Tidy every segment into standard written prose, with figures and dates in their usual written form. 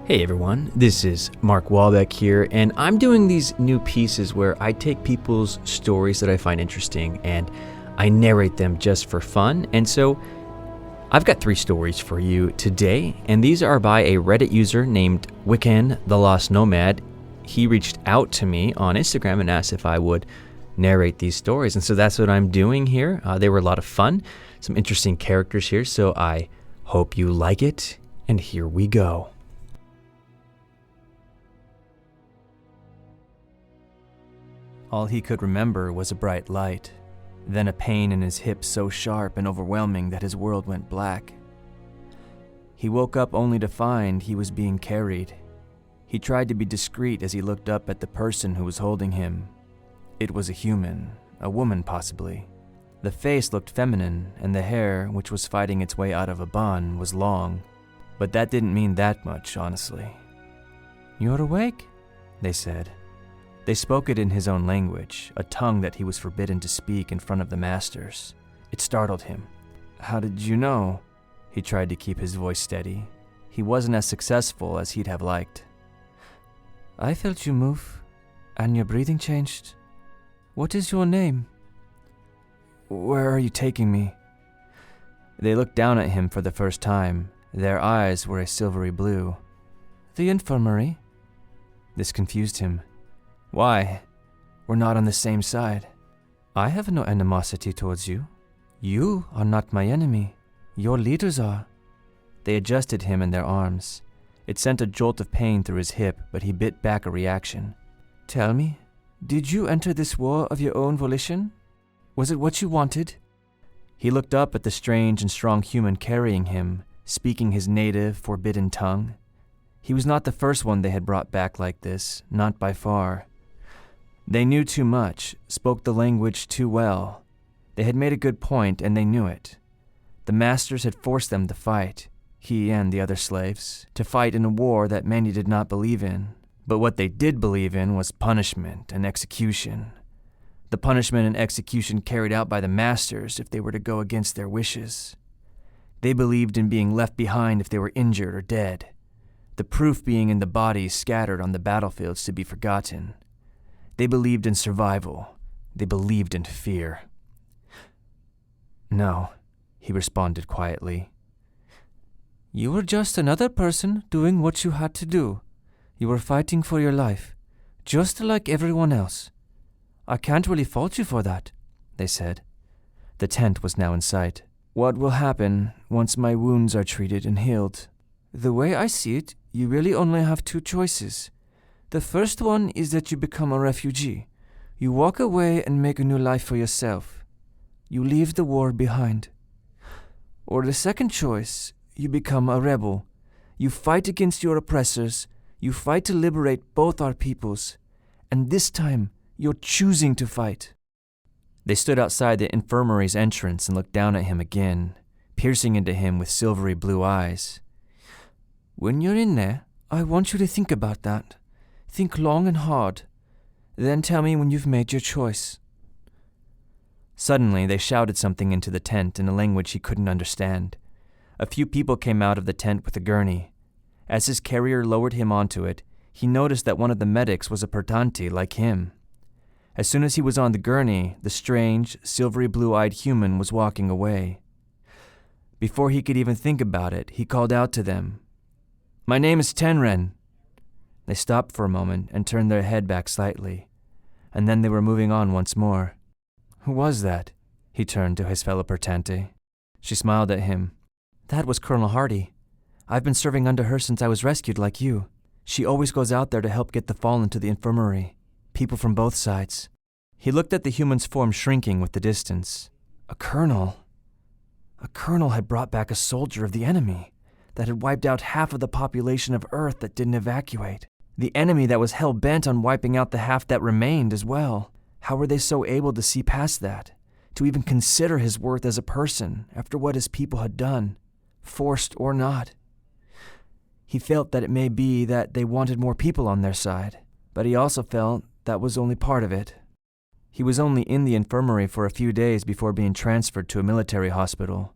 Hey everyone, this is Mark Wahlbeck here, and I'm doing these new pieces where I take people's stories that I find interesting and I narrate them just for fun. And so I've got 3 stories for you today, and these are by a Reddit user named Wiccan the Lost Nomad. He reached out to me on Instagram and asked if I would narrate these stories, and so that's what I'm doing here. They were a lot of fun, some interesting characters here, so I hope you like it, and here we go. All he could remember was a bright light, then a pain in his hip so sharp and overwhelming that his world went black. He woke up only to find he was being carried. He tried to be discreet as he looked up at the person who was holding him. It was a human, a woman possibly. The face looked feminine, and the hair, which was fighting its way out of a bun, was long. But that didn't mean that much, honestly. "You're awake?" they said. They spoke it in his own language, a tongue that he was forbidden to speak in front of the masters. It startled him. "How did you know?" He tried to keep his voice steady. He wasn't as successful as he'd have liked. "I felt you move, and your breathing changed. What is your name? Where are you taking me?" They looked down at him for the first time. Their eyes were a silvery blue. "The infirmary." This confused him. "Why? We're not on the same side." "I have no animosity towards you. You are not my enemy. Your leaders are." They adjusted him in their arms. It sent a jolt of pain through his hip, but he bit back a reaction. "Tell me, did you enter this war of your own volition? Was it what you wanted?" He looked up at the strange and strong human carrying him, speaking his native, forbidden tongue. He was not the first one they had brought back like this, not by far. They knew too much, spoke the language too well. They had made a good point, and they knew it. The masters had forced them to fight, he and the other slaves, to fight in a war that many did not believe in. But what they did believe in was punishment and execution. The punishment and execution carried out by the masters if they were to go against their wishes. They believed in being left behind if they were injured or dead, the proof being in the bodies scattered on the battlefields to be forgotten. They believed in survival. They believed in fear. "No," he responded quietly. "You were just another person doing what you had to do. You were fighting for your life, just like everyone else. I can't really fault you for that," they said. The tent was now in sight. "What will happen once my wounds are treated and healed?" "The way I see it, you really only have 2 choices. The first one is that you become a refugee. You walk away and make a new life for yourself. You leave the war behind. Or the second choice, you become a rebel. You fight against your oppressors. You fight to liberate both our peoples. And this time, you're choosing to fight." They stood outside the infirmary's entrance and looked down at him again, piercing into him with silvery blue eyes. "When you're in there, I want you to think about that. Think long and hard. Then tell me when you've made your choice." Suddenly, they shouted something into the tent in a language he couldn't understand. A few people came out of the tent with a gurney. As his carrier lowered him onto it, he noticed that one of the medics was a Pertanti like him. As soon as he was on the gurney, the strange, silvery blue-eyed human was walking away. Before he could even think about it, he called out to them, "My name is Tenren." They stopped for a moment and turned their head back slightly, and then they were moving on once more. "Who was that?" He turned to his fellow Pertante. She smiled at him. "That was Colonel Hardy. I've been serving under her since I was rescued like you. She always goes out there to help get the fallen to the infirmary. People from both sides." He looked at the human's form shrinking with the distance. A colonel. A colonel had brought back a soldier of the enemy that had wiped out half of the population of Earth that didn't evacuate. The enemy that was hell-bent on wiping out the half that remained as well. How were they so able to see past that? To even consider his worth as a person after what his people had done, forced or not? He felt that it may be that they wanted more people on their side, but he also felt that was only part of it. He was only in the infirmary for a few days before being transferred to a military hospital.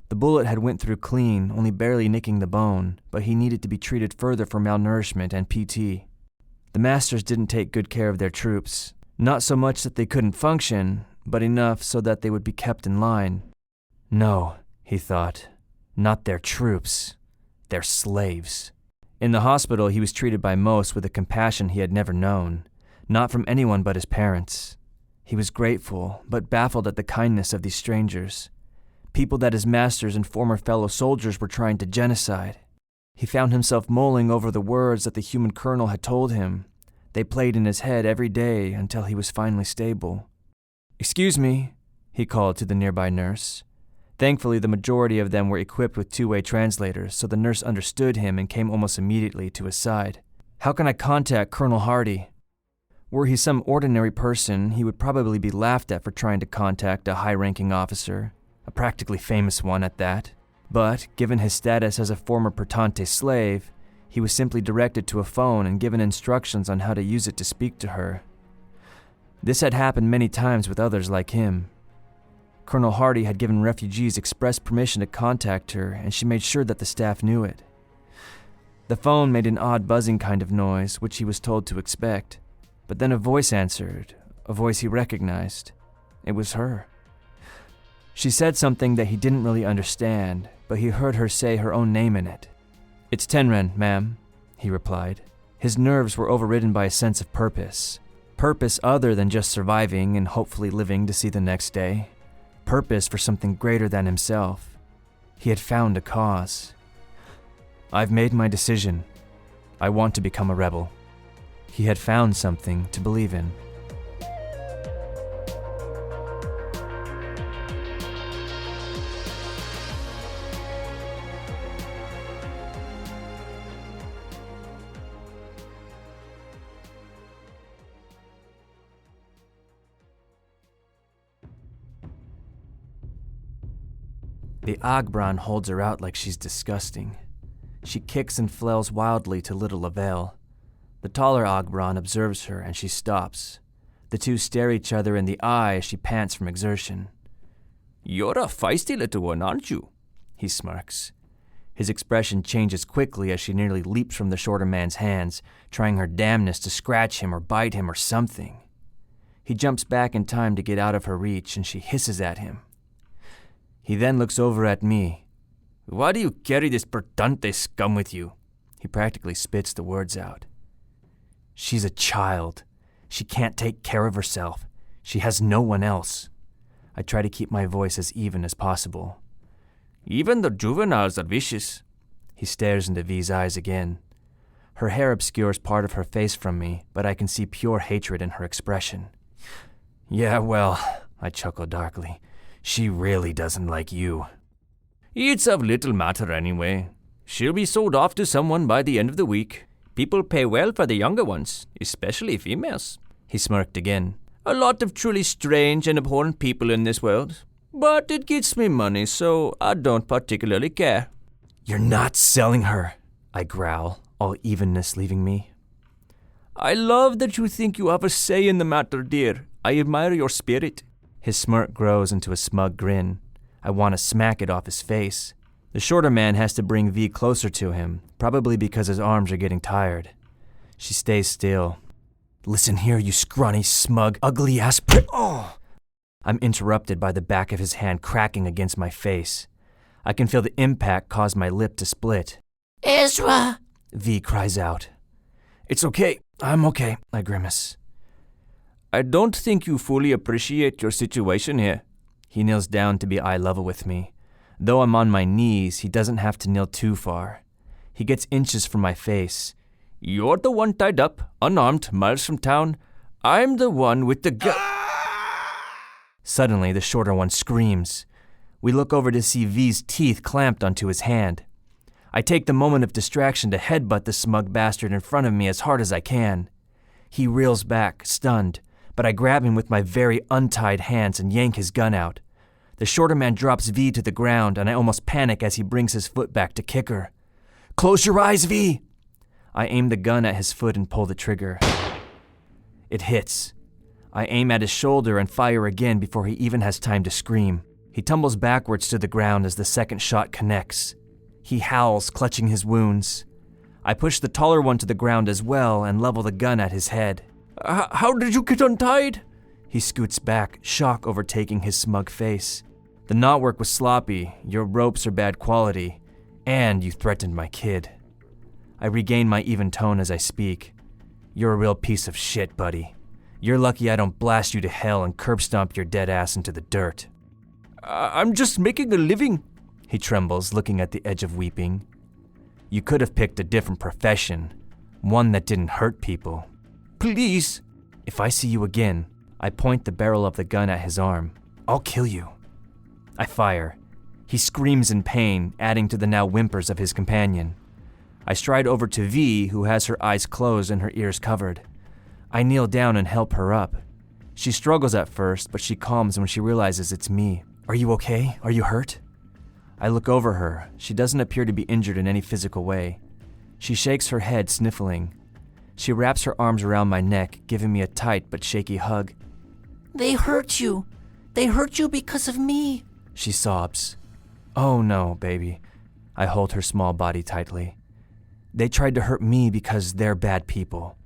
The bullet had went through clean, only barely nicking the bone, but he needed to be treated further for malnourishment and PT. The masters didn't take good care of their troops, not so much that they couldn't function, but enough so that they would be kept in line. No, he thought, not their troops, their slaves. In the hospital, he was treated by most with a compassion he had never known, not from anyone but his parents. He was grateful, but baffled at the kindness of these strangers, people that his masters and former fellow soldiers were trying to genocide. He found himself mulling over the words that the human colonel had told him. They played in his head every day until he was finally stable. "Excuse me," he called to the nearby nurse. Thankfully, the majority of them were equipped with two-way translators, so the nurse understood him and came almost immediately to his side. "How can I contact Colonel Hardy?" Were he some ordinary person, he would probably be laughed at for trying to contact a high-ranking officer, a practically famous one at that. But, given his status as a former Pertante slave, he was simply directed to a phone and given instructions on how to use it to speak to her. This had happened many times with others like him. Colonel Hardy had given refugees express permission to contact her, and she made sure that the staff knew it. The phone made an odd buzzing kind of noise, which he was told to expect. But then a voice answered, a voice he recognized. It was her. She said something that he didn't really understand, but he heard her say her own name in it. "It's Tenren, ma'am," he replied. His nerves were overridden by a sense of purpose. Purpose other than just surviving and hopefully living to see the next day. Purpose for something greater than himself. He had found a cause. "I've made my decision. I want to become a rebel." He had found something to believe in. The Agbran holds her out like she's disgusting. She kicks and flails wildly to little avail. The taller Agbran observes her and she stops. The two stare each other in the eye as she pants from exertion. "You're a feisty little one, aren't you?" he smirks. His expression changes quickly as she nearly leaps from the shorter man's hands, trying her damnness to scratch him or bite him or something. He jumps back in time to get out of her reach and she hisses at him. He then looks over at me. "Why do you carry this Pertante scum with you?" He practically spits the words out. "She's a child. She can't take care of herself. She has no one else." I try to keep my voice as even as possible. "Even the juveniles are vicious." He stares into V's eyes again. Her hair obscures part of her face from me, but I can see pure hatred in her expression. "Yeah, well," I chuckle darkly. "She really doesn't like you." "It's of little matter anyway. She'll be sold off to someone by the end of the week. People pay well for the younger ones, especially females." He smirked again. "A lot of truly strange and abhorrent people in this world. But it gets me money, so I don't particularly care." "You're not selling her," I growl, all evenness leaving me. "I love that you think you have a say in the matter, dear. I admire your spirit." His smirk grows into a smug grin. I want to smack it off his face. The shorter man has to bring V closer to him, probably because his arms are getting tired. She stays still. "Listen here, you scrawny, smug, ugly-ass Oh! I'm interrupted by the back of his hand cracking against my face. I can feel the impact cause my lip to split. "Ezra!" V cries out. "It's okay. I'm okay," I grimace. "I don't think you fully appreciate your situation here." He kneels down to be eye level with me. Though I'm on my knees, he doesn't have to kneel too far. He gets inches from my face. "You're the one tied up, unarmed, miles from town. I'm the one with the gun." Suddenly, the shorter one screams. We look over to see V's teeth clamped onto his hand. I take the moment of distraction to headbutt the smug bastard in front of me as hard as I can. He reels back, stunned, but I grab him with my very untied hands and yank his gun out. The shorter man drops V to the ground, and I almost panic as he brings his foot back to kick her. "Close your eyes, V!" I aim the gun at his foot and pull the trigger. It hits. I aim at his shoulder and fire again before he even has time to scream. He tumbles backwards to the ground as the second shot connects. He howls, clutching his wounds. I push the taller one to the ground as well and level the gun at his head. How did you get untied? He scoots back, shock overtaking his smug face. The knotwork was sloppy, your ropes are bad quality, and you threatened my kid. I regain my even tone as I speak. You're a real piece of shit, buddy. You're lucky I don't blast you to hell and curb stomp your dead ass into the dirt. I'm just making a living. He trembles, looking at the edge of weeping. You could have picked a different profession, one that didn't hurt people. Please. If I see you again, I point the barrel of the gun at his arm. I'll kill you. I fire. He screams in pain, adding to the now whimpers of his companion. I stride over to V, who has her eyes closed and her ears covered. I kneel down and help her up. She struggles at first, but she calms when she realizes it's me. Are you okay? Are you hurt? I look over her. She doesn't appear to be injured in any physical way. She shakes her head, sniffling. She wraps her arms around my neck, giving me a tight but shaky hug. They hurt you. They hurt you because of me, she sobs. Oh no, baby. I hold her small body tightly. They tried to hurt me because they're bad people.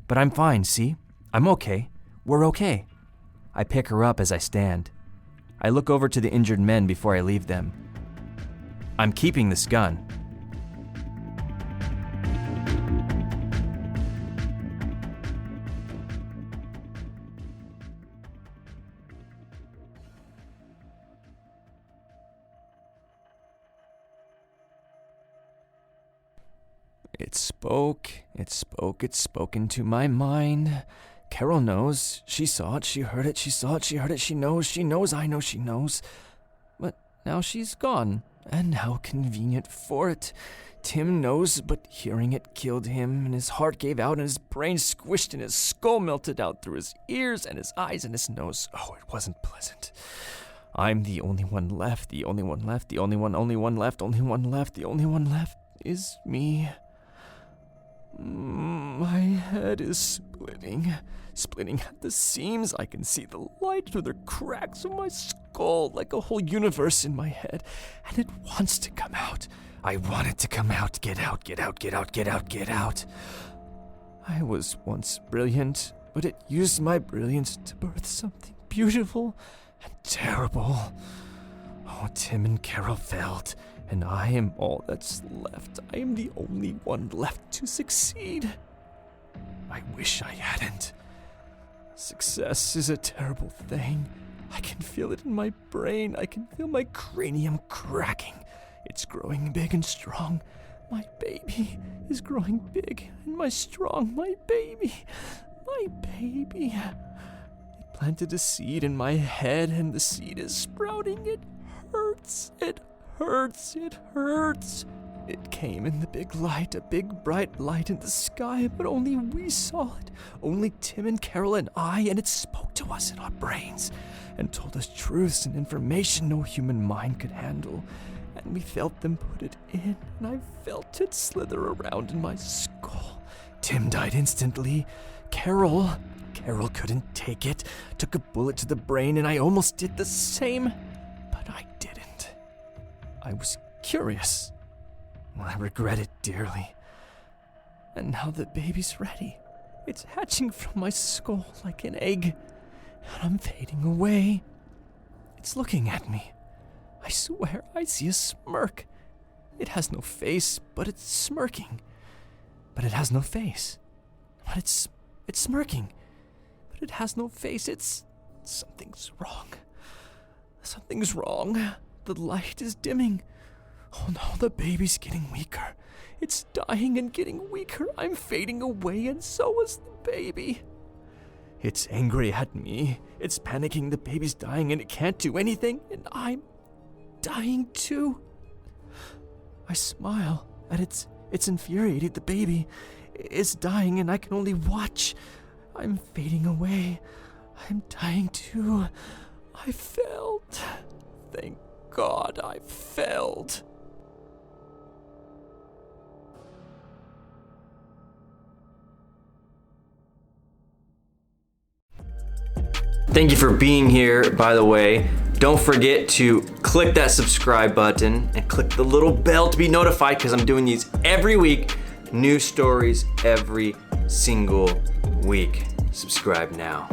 But I'm fine, see? I'm okay. We're okay. I pick her up as I stand. I look over to the injured men before I leave them. I'm keeping this gun. It spoke into my mind. Carol knows. She saw it, she heard it, she saw it, she heard it, she knows, I know she knows. But now she's gone, and how convenient for it. Tim knows, but hearing it killed him, and his heart gave out, and his brain squished, and his skull melted out through his ears, and his eyes, and his nose. Oh, it wasn't pleasant. I'm the only one left, the only one left, the only one left is me. My head is splitting at the seams. I can see the light through the cracks of my skull, like a whole universe in my head, and it wants to come out. I want it to come out. Get out. I was once brilliant, but it used my brilliance to birth something beautiful and terrible. Oh, Tim and Carol failed, and I am all that's left. I am the only one left to succeed. I wish I hadn't. Success is a terrible thing. I can feel it in my brain. I can feel my cranium cracking. It's growing big and strong. My baby is growing big and strong. My baby. It planted a seed in my head, and the seed is sprouting. It hurts. It came in the big light, a big bright light in the sky, but only we saw it. Only Tim and Carol and I, and it spoke to us in our brains and told us truths and information no human mind could handle. And we felt them put it in, and I felt it slither around in my skull. Tim died instantly. Carol couldn't take it, took a bullet to the brain, and I almost did the same, but I didn't. I was curious. Well, I regret it dearly. And now the baby's ready. It's hatching from my skull like an egg, and I'm fading away. It's looking at me. I swear I see a smirk. It has no face, but it's smirking. But it has no face. But it's smirking. But it has no face. Something's wrong. Something's wrong. The light is dimming. Oh no, the baby's getting weaker. It's dying and getting weaker. I'm fading away, and so is the baby. It's angry at me. It's panicking. The baby's dying, and it can't do anything, and I'm dying too. I smile at it's infuriated. The baby is dying, and I can only watch. I'm fading away. I'm dying too. I failed. Thank God I failed. Thank you for being here, by the way. Don't forget to click that subscribe button and click the little bell to be notified because I'm doing these every week. New stories every single week. Subscribe now.